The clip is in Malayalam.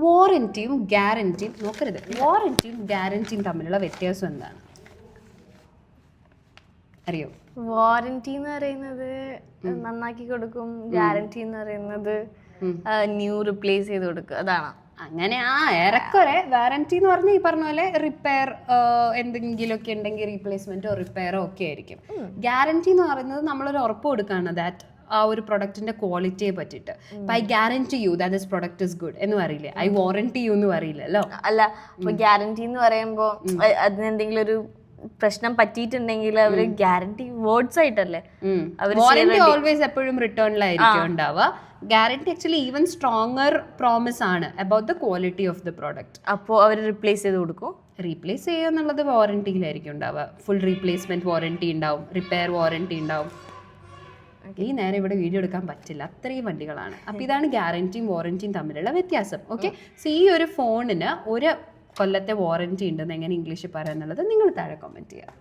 വാറന്റിയും ഗ്യാരന്റിയും നോക്കരുത്. വാറന്റിയും ഗ്യാരന്റിയും തമ്മിലുള്ള വ്യത്യാസം എന്താണ് അറിയോ? വാറന്റി എന്ന് പറയുന്നത് നന്നാക്കി കൊടുക്കും, ഗ്യാരന്റി എന്ന് പറയുന്നത് ന്യൂ റിപ്ലേസ് ചെയ്ത് കൊടുക്കും, അതാണ്. അങ്ങനെ ഏറെക്കുറെ. വാറന്റി എന്ന് പറഞ്ഞാൽ ഈ പറഞ്ഞ പോലെ റിപ്പയർ എന്തെങ്കിലുമൊക്കെ ഉണ്ടെങ്കിൽ റീപ്ലേസ്മെന്റോ റിപ്പയറോ ഒക്കെ ആയിരിക്കും. ഗ്യാരന്റി എന്ന് പറയുന്നത് നമ്മളൊരു ഉറപ്പ് കൊടുക്കുകയാണ് ദാറ്റ് ആ ഒരു പ്രൊഡക്റ്റിന്റെ ക്വാളിറ്റിയെ പറ്റിയിട്ട്. I guarantee you that this product is good എന്ന് പറയില്ലേ, ഐ വാറന്റി യു എന്ന് പറയില്ലല്ലോ. അല്ല, ഇപ്പൊ ഗ്യാരന്റി എന്ന് പറയുമ്പോ അതിനെന്തെങ്കിലും ഒരു പ്രശ്നം പറ്റിയിട്ടുണ്ടെങ്കിൽ അവര് ഗ്യാരണ്ടി വേർഡ്സ് ആയിട്ടല്ലേ. വാറന്റി ഓൾവേസ് എപ്പോഴും റിട്ടേണിലായിരിക്കും ഉണ്ടാവുക. Guarantee actually even stronger promise ആണ് about the quality of the product. അപ്പോൾ അവർ റീപ്ലേസ് ചെയ്ത് കൊടുക്കും. റീപ്ലേസ് ചെയ്യുക എന്നുള്ളത് വാറന്റിയിലായിരിക്കും ഉണ്ടാവുക. ഫുൾ റീപ്ലേസ്മെന്റ് വാറന്റി ഉണ്ടാവും, റിപ്പയർ വാറന്റി ഉണ്ടാവും. ഈ നേരം ഇവിടെ വീഡിയോ എടുക്കാൻ പറ്റില്ല, അത്രയും വണ്ടികളാണ്. അപ്പം ഇതാണ് ഗ്യാരന്റിയും വാറന്റിയും തമ്മിലുള്ള വ്യത്യാസം. ഓക്കെ, സോ ഈ ഒരു ഫോണിന് 1 കൊല്ലത്തെ വാറന്റി ഉണ്ടെന്ന് എങ്ങനെ ഇംഗ്ലീഷിൽ പറയാന്നുള്ളത് നിങ്ങൾ താഴെ കമൻറ്റ് ചെയ്യുക.